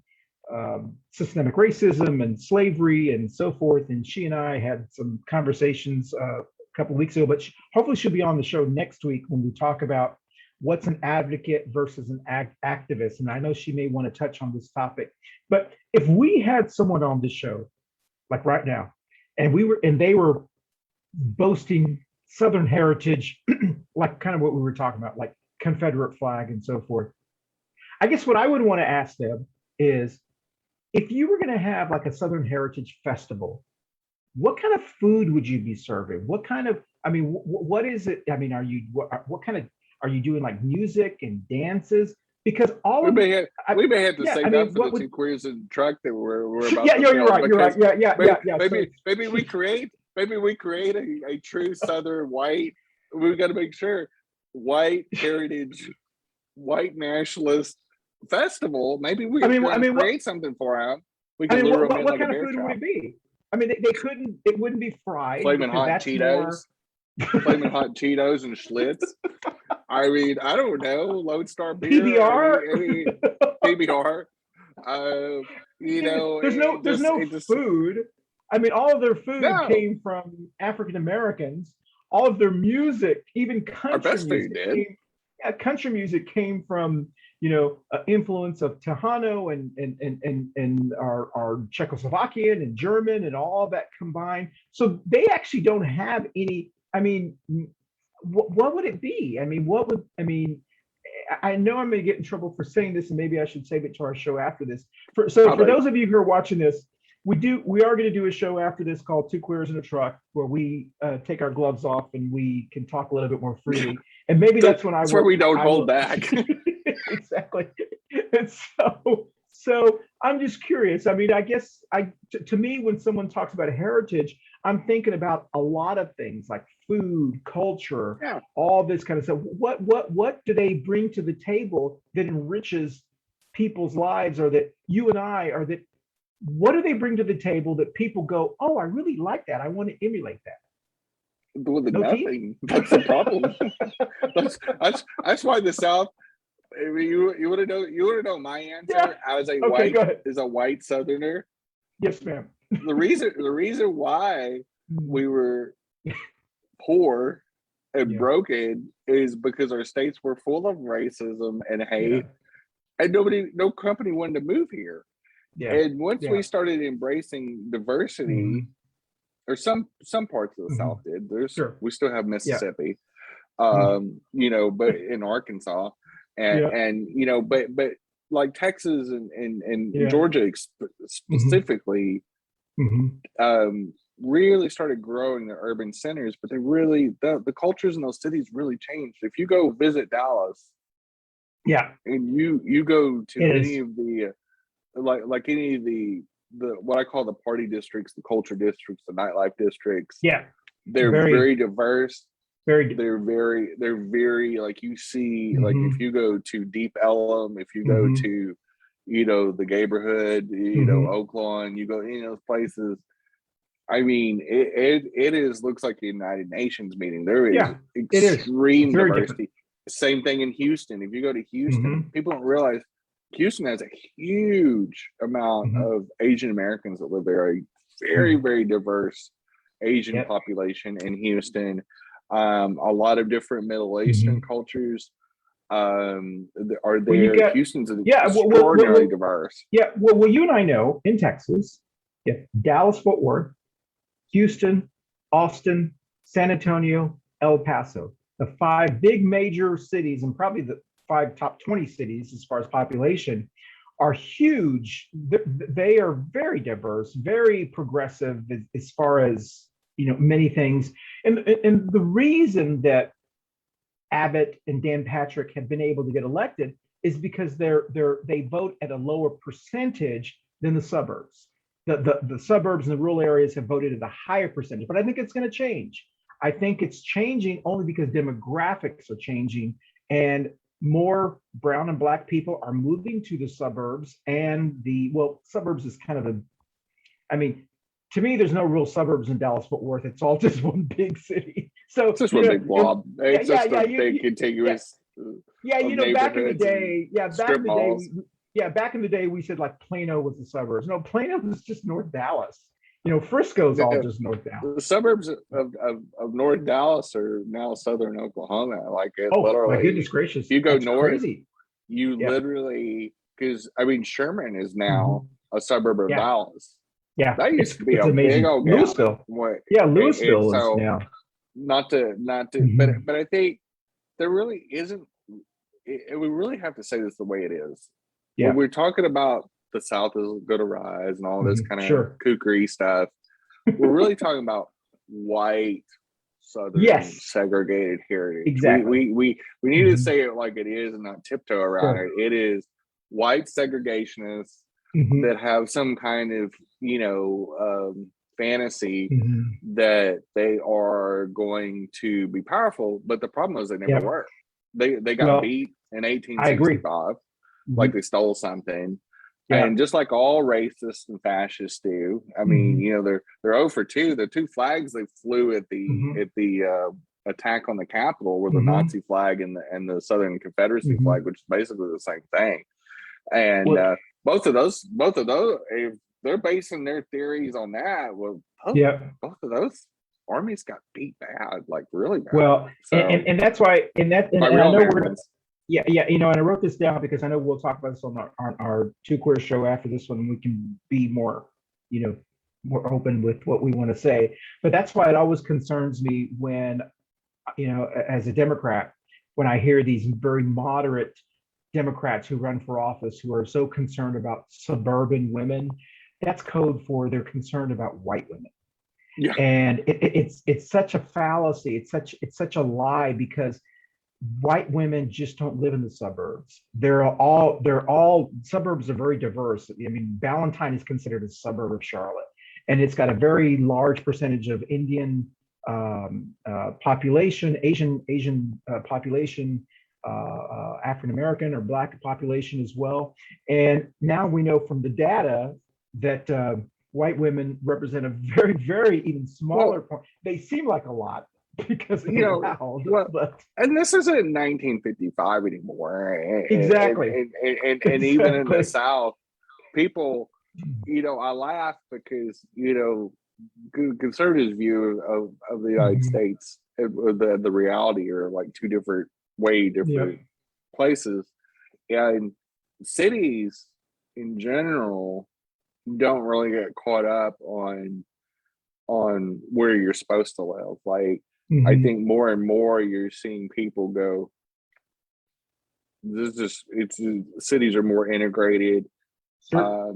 systemic racism and slavery and so forth. And she and I had some conversations a couple of weeks ago, but hopefully she'll be on the show next week when we talk about what's an advocate versus an activist. And I know she may want to touch on this topic, but if we had someone on this show, like right now, and they were boasting Southern heritage, like kind of what we were talking about, like Confederate flag and so forth. I guess what I would want to ask them is, if you were going to have like a Southern Heritage Festival, what kind of food would you be serving? What kind of, I mean, what is it? I mean, what kind of, are you doing like music and dances? Because all we of may have, we may have to yeah, save I mean, that for the two queers in the truck that we're about yeah, to you're film, right, you're right, because yeah. maybe we create a true Southern white. We've got to make sure white heritage, white nationalist festival. Maybe we can create something for them. We can lure them in what like kind a of bear food trap. would it be? I mean, they couldn't. It wouldn't be fried. Flaming hot Cheetos, flaming hot Cheetos and Schlitz. I mean, I don't know. Lone Star beer, PBR, PBR. You know, there's no food. I mean, all of their food came from African Americans. All of their music, even country music, country music came from, you know, influence of Tejano and our Czechoslovakian and German and all of that combined. So they actually don't have any. I mean, what would it be? I mean, I know I'm going to get in trouble for saying this, and maybe I should save it to our show after this. For those of you who are watching this, we are going to do a show after this called Two Queers in a Truck, where we take our gloves off and we can talk a little bit more freely. And maybe that's when where we don't hold back. Exactly. And so I'm just curious. I mean, I guess to me, when someone talks about heritage, I'm thinking about a lot of things like food, culture, all this kind of stuff. What do they bring to the table that enriches people's lives, or that you and I, or that what do they bring to the table that people go, oh, I really like that, I want to emulate that? Well, nothing. That's the problem. that's why the South. I mean, you want to know my answer as a white Southerner. Yes, ma'am. The reason why we were poor and broken is because our states were full of racism and hate, and no company wanted to move here. And once we started embracing diversity, or some parts of the South did. We still have Mississippi, you know, but in Arkansas, and you know, but like Texas and Georgia specifically, really started growing the urban centers. But they really, the cultures in those cities really changed. If you go visit Dallas, and you go to any of the like any of the what I call the party districts, the culture districts, the nightlife districts. They're very diverse. They're very like, you see, like if you go to Deep Ellum, if you go to, you know, the Gayborhood, you know, Oaklawn, you go in those places. I mean, it looks like the United Nations meeting. There is extreme diversity. Different. Same thing in Houston. If you go to Houston, people don't realize Houston has a huge amount of Asian Americans that live there. A very, very diverse Asian population in Houston. A lot of different Middle Eastern cultures are there. Houston's extraordinarily diverse. Well, you and I know in Texas, Dallas, Fort Worth, Houston, Austin, San Antonio, El Paso, the 5 big major cities, and probably the 5 top 20 cities as far as population, are huge. They are very diverse, very progressive as far as, you know, many things. And the reason that Abbott and Dan Patrick have been able to get elected is because they vote at a lower percentage than the suburbs. The suburbs and the rural areas have voted at a higher percentage, but I think it's going to change. I think it's changing only because demographics are changing, and more brown and black people are moving to the suburbs. And suburbs is kind of I mean, to me, there's no real suburbs in Dallas-Fort Worth. It's all just one big city. So it's just one big blob. It's just a big contiguous. You know, back in the day, back in the day, we said like Plano was the suburbs. No, Plano was just North Dallas. Frisco's all just North Dallas. The suburbs of North Dallas are now southern Oklahoma. Like it Oh, literally, my goodness gracious. you go That's north, crazy. you literally, because I mean, Sherman is now a suburb of Dallas. Yeah. That used to be it's a amazing. big old gap. Louisville. Yeah, Louisville is now. Not to, but I think there really isn't, we really have to say this the way it is. Yeah. When we're talking about the South is going to rise and all this kind of kookery stuff, we're really talking about white Southern segregated heritage. Exactly. We need to say it like it is and not tiptoe around it. It is white segregationists that have some kind of, fantasy that they are going to be powerful, but the problem is they never were. They got beat in 1865, like they stole something. And just like all racists and fascists do, I mean, they're 0 for 2. The 2 flags they flew at the attack on the Capitol were the Nazi flag and the Southern Confederacy flag, which is basically the same thing. And both of those, if they're basing their theories on that, well, both of those armies got beat bad, like really bad. Well, so, and that's why, and I know we're. Yeah, and I wrote this down because I know we'll talk about this on our Two Queer show after this one, and we can be more, more open with what we want to say. But that's why it always concerns me when, as a Democrat, when I hear these very moderate Democrats who run for office who are so concerned about suburban women. That's code for they're concerned about white women. Yeah. And it's such a fallacy. It's such a lie because white women just don't live in the suburbs. They're all suburbs are very diverse. I mean, Ballantyne is considered a suburb of Charlotte, and it's got a very large percentage of Indian population, Asian population, African American or Black population as well. And now we know from the data that white women represent a very, very even smaller part. They seem like a lot. Because loud, and this isn't 1955 anymore. Exactly. And even in the South, people, I laugh because conservatives' view of the United States, the reality are like two different, way different places, and cities in general don't really get caught up on where you're supposed to live, like. I think more and more you're seeing people go, cities are more integrated. Sure.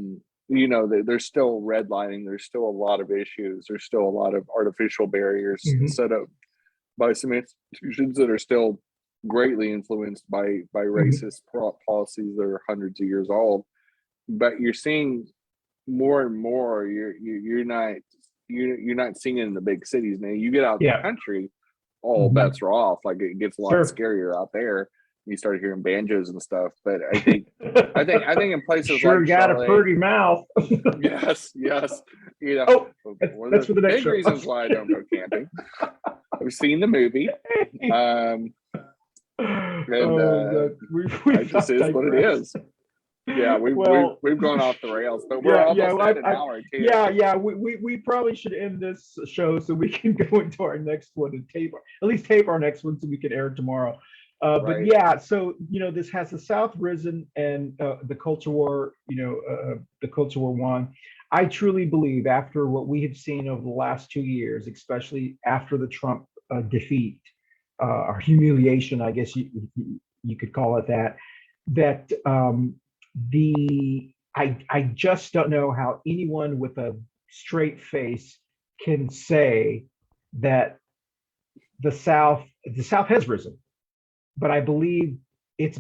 There's still redlining. There's still a lot of issues. There's still a lot of artificial barriers set up by some institutions that are still greatly influenced by racist policies that are hundreds of years old. But you're seeing more and more, you're not seeing it in the big cities now. You get out in the country, all bets are off. Like it gets a lot scarier out there. You start hearing banjos and stuff. But I think in places like got Charlotte, a pretty mouth. yes. That's for the next big show. Reasons why I don't go camping. I've seen the movie. It just is what it is. Yeah, we've gone off the rails, but we're almost at an hour too. Yeah. We probably should end this show so we can go into our next one and tape our next one so we can air it tomorrow. But yeah, so this has the South risen and the culture war. The culture war won. I truly believe after what we have seen over the last 2 years, especially after the Trump defeat or humiliation, I guess you could call it that. I just don't know how anyone with a straight face can say that the South has risen, but I believe it's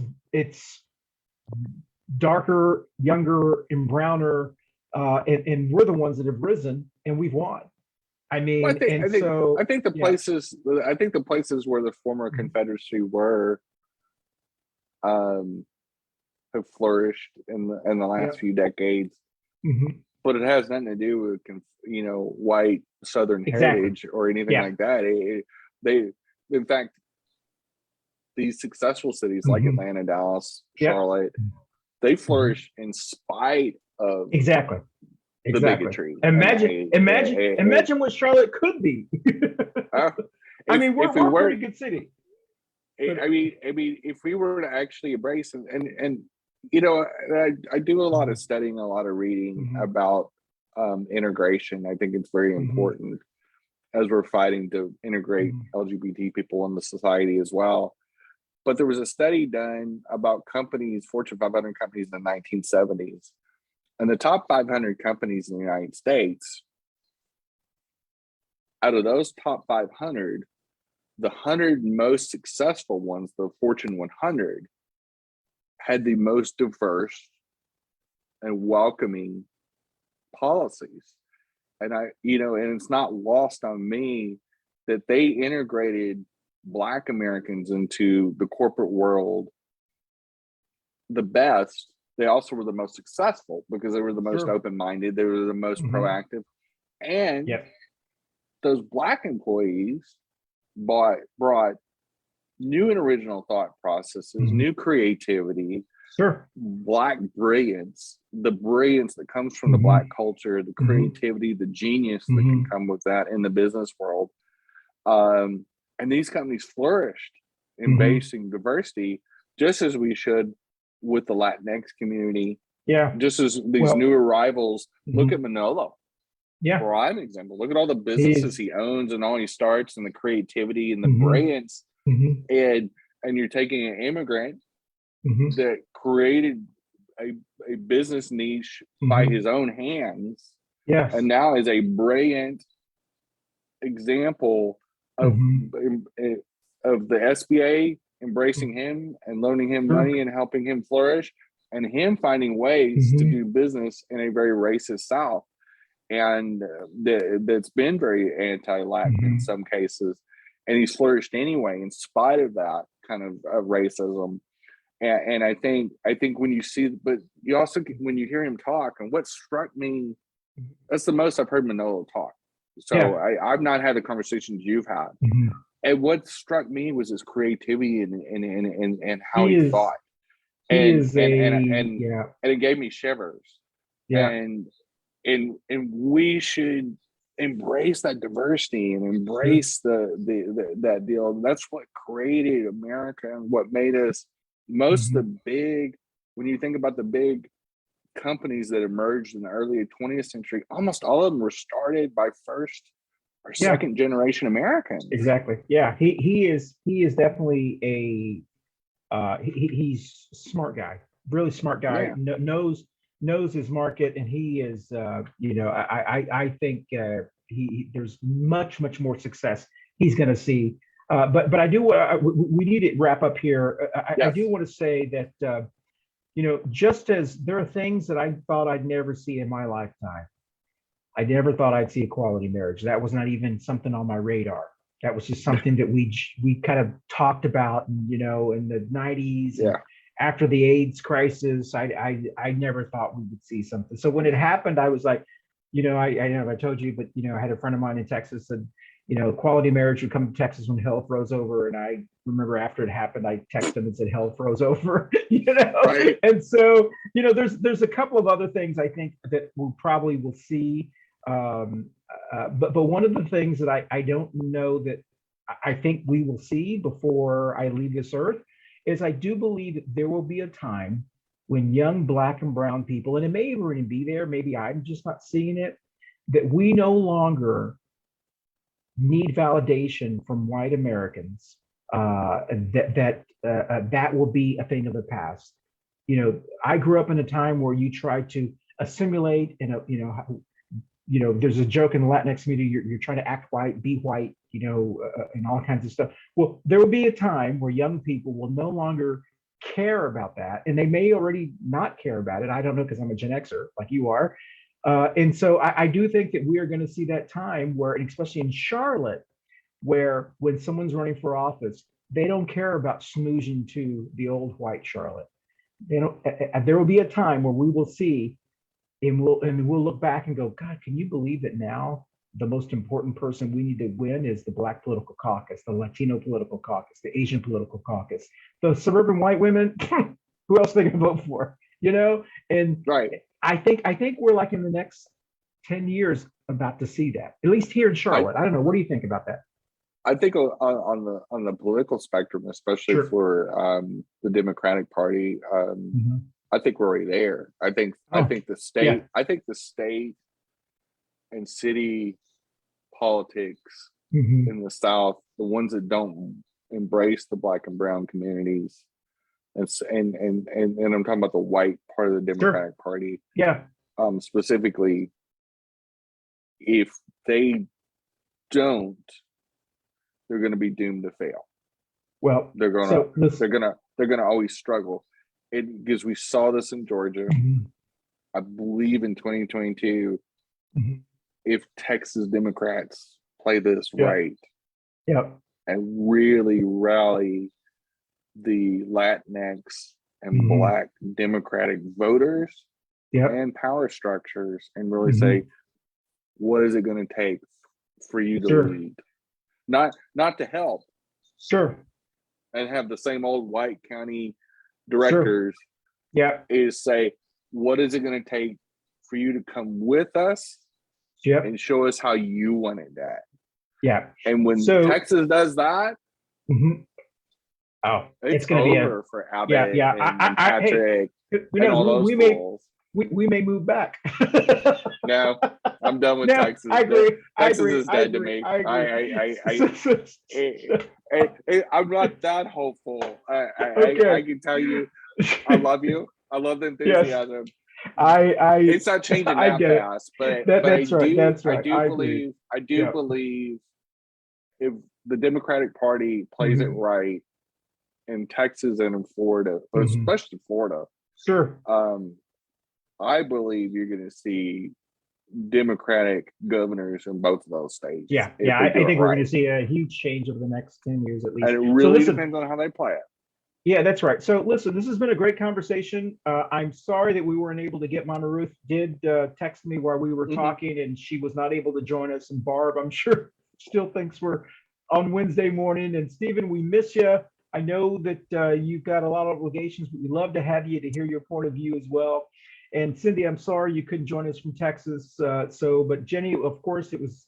darker, younger, and browner, and we're the ones that have risen and we've won. I mean, I think the places where the former Confederacy were have flourished in the last few decades, but it has nothing to do with white Southern heritage or anything like that. In fact, these successful cities like Atlanta, Dallas, Charlotte, they flourish in spite of the Exactly. bigotry. Imagine what Charlotte could be. I mean, we're a pretty good city. I mean, if we were to actually embrace and you know, I do a lot of studying, a lot of reading about integration. I think it's very important as we're fighting to integrate LGBT people in the society as well. But there was a study done about companies, Fortune 500 companies in the 1970s, and the top 500 companies in the United States. Out of those top 500, the 100 most successful ones, the Fortune 100, had the most diverse and welcoming policies. And and it's not lost on me that they integrated Black Americans into the corporate world the best. They also were the most successful because they were the most open-minded, they were the most proactive. And those Black employees brought new and original thought processes, new creativity, Black brilliance, the brilliance that comes from the Black culture, the creativity, the genius that can come with that in the business world. And these companies flourished, embracing diversity, just as we should with the Latinx community. Yeah. Just as these new arrivals, look at Manolo. Yeah. For an example, look at all the businesses he owns and all he starts, and the creativity and the brilliance. And you're taking an immigrant that created a business niche by his own hands. Yes. And now is a brilliant example of the SBA embracing him and loaning him money and helping him flourish, and him finding ways to do business in a very racist South. And that's been very anti-Latin in some cases, and he's flourished anyway in spite of that kind of racism. And I think when you see, but you also, when you hear him talk, and what struck me, that's the most I've heard Manolo talk. So I've not had the conversations you've had. And what struck me was his creativity and how he thought. And it gave me shivers. And we should embrace that diversity and embrace that deal. That's what created America and what made us most the big, when you think about the big companies that emerged in the early 20th century, almost all of them were started by first or second generation Americans. Exactly. Yeah. He is definitely he's a smart guy, really smart guy, knows his market, and he is I think there's much more success he's going to see. But I do we need to wrap up here. I do want to say that just as there are things that I thought I'd never see in my lifetime, I never thought I'd see equality marriage. That was not even something on my radar. That was just something that we kind of talked about, in the 90s. Yeah. After the AIDS crisis, I never thought we would see something. So when it happened, I was like, I know I told you, but I had a friend of mine in Texas said, equality marriage would come to Texas when hell froze over. And I remember after it happened, I texted him and said, hell froze over, Right. And so, there's a couple of other things I think that we probably will see. But one of the things that I don't know that I think we will see before I leave this earth is I do believe that there will be a time when young Black and brown people, and it may already be there, maybe I'm just not seeing it, that we no longer need validation from white Americans, that will be a thing of the past. I grew up in a time where you try to assimilate, and there's a joke in the Latinx community, you're trying to act white, be white, and all kinds of stuff. Well, there will be a time where young people will no longer care about that, and they may already not care about it. I don't know, because I'm a Gen Xer like you are. And so I do think that we are going to see that time where, and especially in Charlotte, where when someone's running for office, they don't care about smoozing to the old white Charlotte. They don't. There will be a time where we will see, and we'll look back and go, God, can you believe that now the most important person we need to win is the Black political caucus, the Latino political caucus, the Asian political caucus, the suburban white women? Who else are they going to vote for? And right. I think we're like in the next 10 years about to see that, at least here in Charlotte. I don't know. What do you think about that? I think on the political spectrum, especially Sure. for the Democratic Party, I think we're already there. I think the state, yeah. I think the state and city politics in the South, the ones that don't embrace the Black and brown communities, and I'm talking about the white part of the Democratic Party, Yeah. Specifically, if they don't, they're going to be doomed to fail. Well, they're gonna always struggle. Because we saw this in Georgia. I believe in 2022, if Texas Democrats play this right, and really rally the Latinx and Black Democratic voters and power structures, and really say, what is it going to take for you to lead? Not to help. And have the same old white county directors is say, what is it going to take for you to come with us and show us how you wanted that? And when Texas does that, it's going to be over for Abbott and Patrick and all those fools. We may move back. No, I'm done with Texas. I agree. Texas is dead to me. I'm not that hopeful. I can tell you, I love you. I love the enthusiasm. It's not changing that fast, but I do believe if the Democratic Party plays it right in Texas and in Florida, especially Florida, I believe you're going to see Democratic governors in both of those states. I think we're going to see a huge change over the next 10 years at least. And it really depends on how they play it. Yeah, that's right. So listen, this has been a great conversation. I'm sorry that we weren't able to get Mama Ruth did text me while we were talking, and she was not able to join us. And Barb, I'm sure, still thinks we're on Wednesday morning. And Stephen, we miss you. I know that you've got a lot of obligations, but we'd love to have you to hear your point of view as well. And Cindy, I'm sorry you couldn't join us from Texas. But Jenny, of course, it was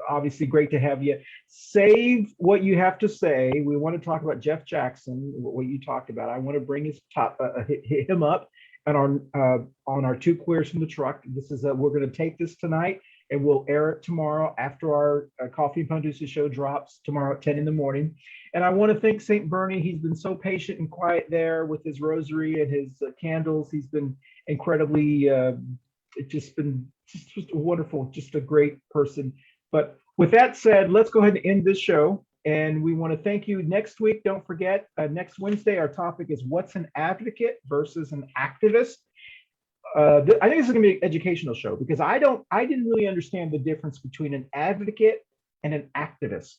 obviously great to have you. Save what you have to say. We want to talk about Jeff Jackson, what you talked about. I want to bring him up on our Two Queers from the Truck. This is we're going to tape this tonight, and we'll air it tomorrow after our Coffee Pan Dulce Show drops tomorrow at 10 in the morning. And I want to thank St. Bernie. He's been so patient and quiet there with his rosary and his candles. He's been incredibly, just a wonderful, just a great person. But with that said, let's go ahead and end this show. And we want to thank you. Next week, don't forget, next Wednesday, our topic is what's an advocate versus an activist. I think this is going to be an educational show because I didn't really understand the difference between an advocate and an activist.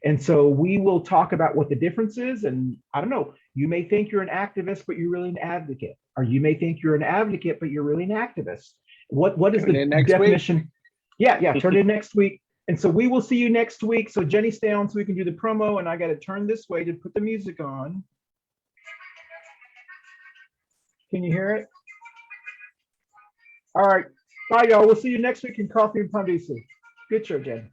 And so we will talk about what the difference is. And I don't know, you may think you're an activist, but you're really an advocate. Or you may think you're an advocate, but you're really an activist. What is the definition? Yeah, turn in next week. And so we will see you next week. So Jenny, stay on so we can do the promo. And I got to turn this way to put the music on. Can you hear it? All right. Bye, y'all. We'll see you next week in Coffee Pan Dulce. Good show, Jen.